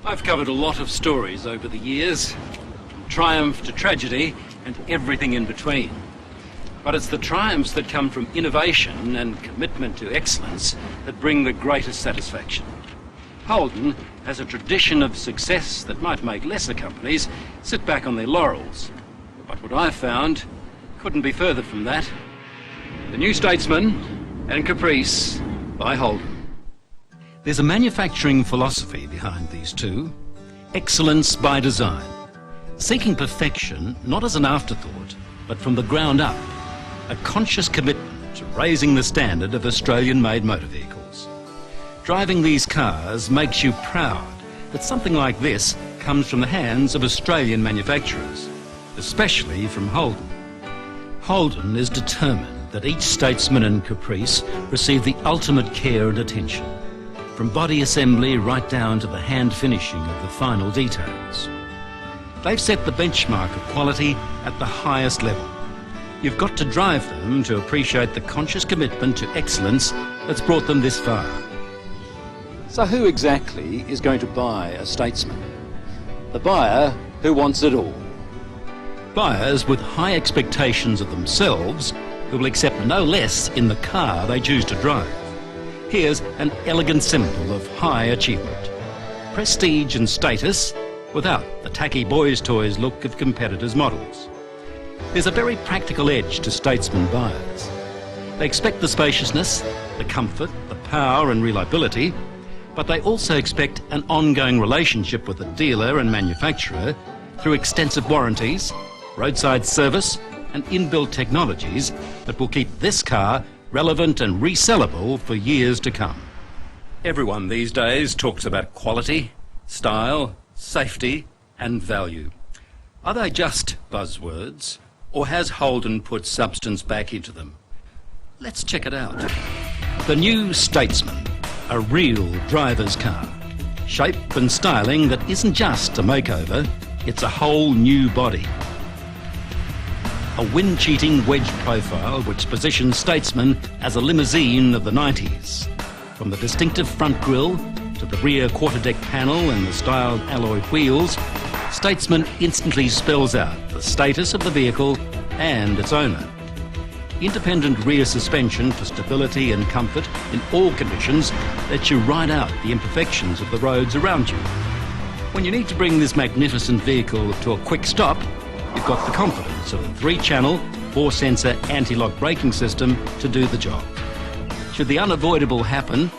I've covered a lot of stories over the years, from triumph to tragedy and everything in between. But it's the triumphs that come from innovation and commitment to excellence that bring the greatest satisfaction. Holden has a tradition of success that might make lesser companies sit back on their laurels. But what I've found couldn't be further from that. The new Statesman and Caprice by Holden. There's a manufacturing philosophy behind these two. Excellence by design. Seeking perfection not as an afterthought, but from the ground up. A conscious commitment to raising the standard of Australian-made motor vehicles. Driving these cars makes you proud that something like this comes from the hands of Australian manufacturers, especially from Holden. Holden is determined that each Statesman and Caprice receive the ultimate care and attention, from body assembly right down to the hand finishing of the final details. They've set the benchmark of quality at the highest level. You've got to drive them to appreciate the conscious commitment to excellence that's brought them this far. So who exactly is going to buy a Statesman? The buyer who wants it all. Buyers with high expectations of themselves who will accept no less in the car they choose to drive. Here's an elegant symbol of high achievement. Prestige and status without the tacky boys' toys look of competitors' models. There's a very practical edge to Statesman buyers. They expect the spaciousness, the comfort, the power and reliability, but they also expect an ongoing relationship with the dealer and manufacturer through extensive warranties, roadside service and inbuilt technologies that will keep this car relevant and resellable for years to come. Everyone these days talks about quality, style, safety and value. Are they just buzzwords, or has Holden put substance back into them? Let's check it out. The new Statesman, a real driver's car. Shape and styling that isn't just a makeover, it's a whole new body. A wind-cheating wedge profile which positions Statesman as a limousine of the 90s. From the distinctive front grille to the rear quarter-deck panel and the styled alloy wheels, Statesman instantly spells out the status of the vehicle and its owner. Independent rear suspension for stability and comfort in all conditions lets you ride out the imperfections of the roads around you. When you need to bring this magnificent vehicle to a quick stop, you've got the confidence of a 3-channel, 4-sensor anti-lock braking system to do the job. Should the unavoidable happen,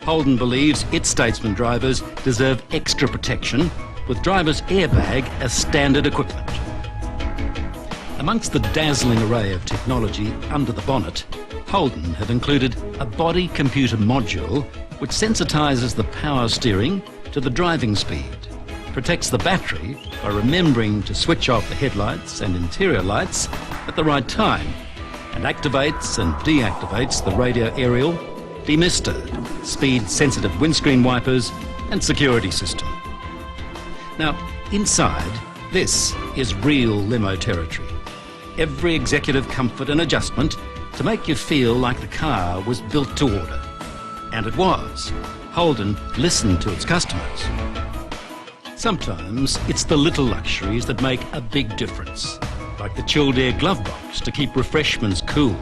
Holden believes its Statesman drivers deserve extra protection, with driver's airbag as standard equipment. Amongst the dazzling array of technology under the bonnet, Holden have included a body computer module which sensitises the power steering to the driving speed, protects the battery by remembering to switch off the headlights and interior lights at the right time, and activates and deactivates the radio aerial, demister, speed-sensitive windscreen wipers and security system. Now, inside, this is real limo territory. Every executive comfort and adjustment to make you feel like the car was built to order. And it was. Holden listened to its customers. Sometimes it's the little luxuries that make a big difference, like the chilled air glove box to keep refreshments cool.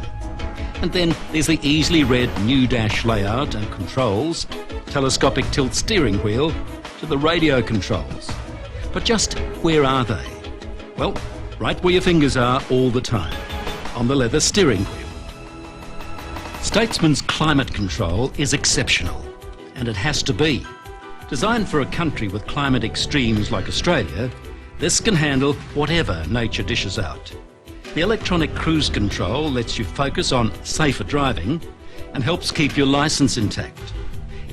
And then there's the easily read new dash layout and controls, telescopic tilt steering wheel to the radio controls. But just where are they? Well, right where your fingers are all the time, on the leather steering wheel. Statesman's climate control is exceptional, and it has to be. Designed for a country with climate extremes like Australia, this can handle whatever nature dishes out. The electronic cruise control lets you focus on safer driving and helps keep your licence intact.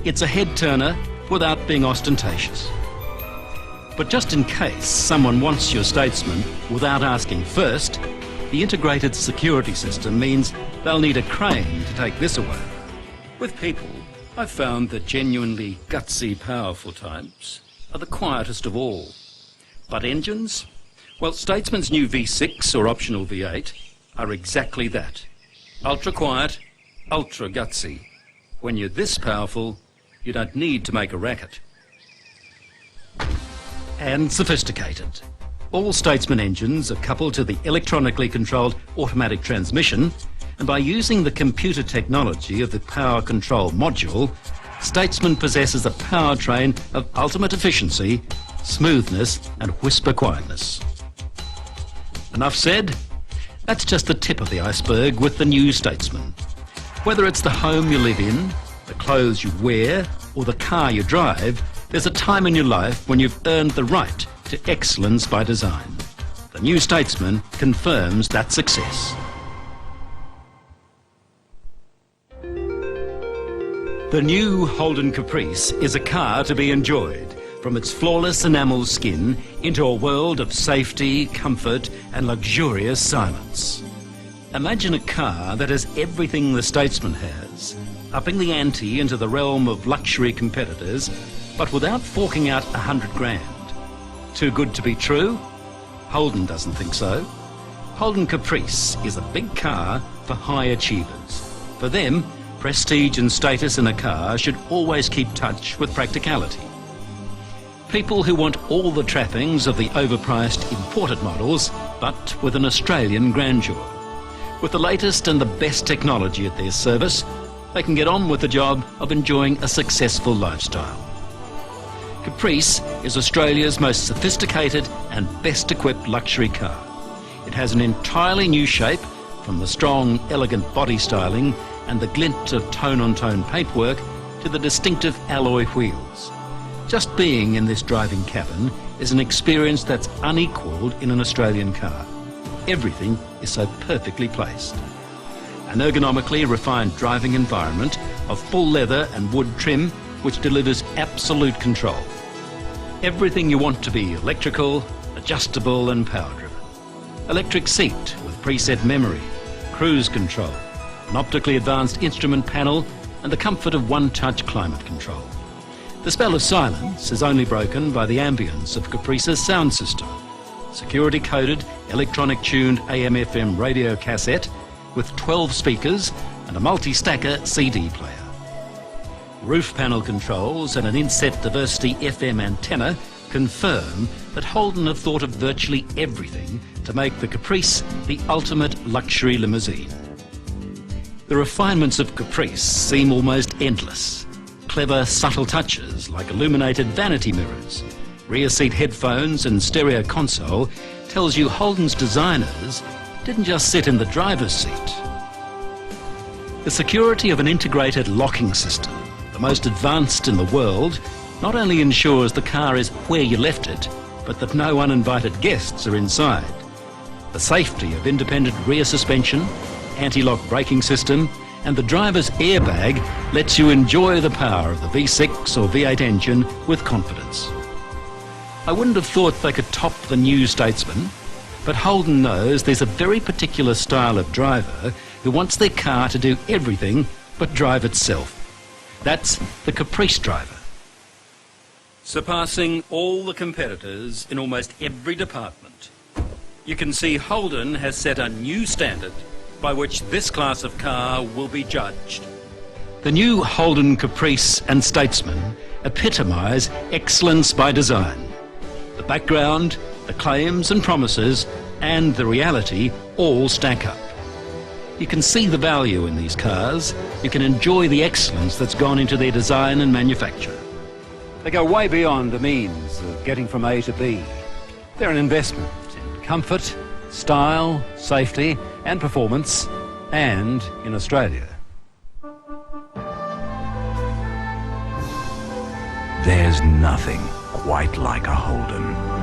It's a head turner without being ostentatious. But just in case someone wants your Statesman without asking first, the integrated security system means they'll need a crane to take this away. With people, I've found that genuinely gutsy, powerful types are the quietest of all. But engines? Well, Statesman's new V6 or optional V8 are exactly that. Ultra quiet, ultra gutsy. When you're this powerful, you don't need to make a racket. and sophisticated. All Statesman engines are coupled to the electronically controlled automatic transmission, and by using the computer technology of the power control module, Statesman possesses a powertrain of ultimate efficiency, smoothness and whisper quietness. Enough said? That's just the tip of the iceberg with the new Statesman. Whether it's the home you live in, the clothes you wear or the car you drive, there's a time in your life when you've earned the right to excellence by design. The new Statesman confirms that success. The new Holden Caprice is a car to be enjoyed, from its flawless enamel skin into a world of safety, comfort and luxurious silence. Imagine a car that has everything the Statesman has, upping the ante into the realm of luxury competitors, but without forking out $100 grand. Too good to be true? Holden doesn't think so. Holden Caprice is a big car for high achievers. For them, prestige and status in a car should always keep touch with practicality. People who want all the trappings of the overpriced imported models, but with an Australian grandeur. With the latest and the best technology at their service, they can get on with the job of enjoying a successful lifestyle. Caprice is Australia's most sophisticated and best equipped luxury car. It has an entirely new shape, from the strong, elegant body styling and the glint of tone-on-tone paintwork to the distinctive alloy wheels. Just being in this driving cabin is an experience that's unequalled in an Australian car. Everything is so perfectly placed. An ergonomically refined driving environment of full leather and wood trim which delivers absolute control. Everything you want to be electrical, adjustable and power-driven. Electric seat with preset memory, cruise control, an optically advanced instrument panel and the comfort of one-touch climate control. The spell of silence is only broken by the ambience of Caprice's sound system. Security-coded, electronic-tuned AM/FM radio cassette with 12 speakers and a multi-stacker CD player. Roof panel controls and an inset diversity FM antenna confirm that Holden have thought of virtually everything to make the Caprice the ultimate luxury limousine. The refinements of Caprice seem almost endless. Clever, subtle touches like illuminated vanity mirrors, rear seat headphones and stereo console tells you Holden's designers didn't just sit in the driver's seat. The security of an integrated locking system, the most advanced in the world, not only ensures the car is where you left it, but that no uninvited guests are inside. The safety of independent rear suspension, anti-lock braking system, and the driver's airbag lets you enjoy the power of the V6 or V8 engine with confidence. I wouldn't have thought they could top the new Statesman, but Holden knows there's a very particular style of driver who wants their car to do everything but drive itself. That's the Caprice driver. Surpassing all the competitors in almost every department, you can see Holden has set a new standard by which this class of car will be judged. The new Holden Caprice and Statesman epitomise excellence by design. The background, the claims and promises, and the reality all stack up. You can see the value in these cars. You can enjoy the excellence that's gone into their design and manufacture. They go way beyond the means of getting from A to B. They're an investment in comfort, style, safety and performance, and in Australia. There's nothing quite like a Holden.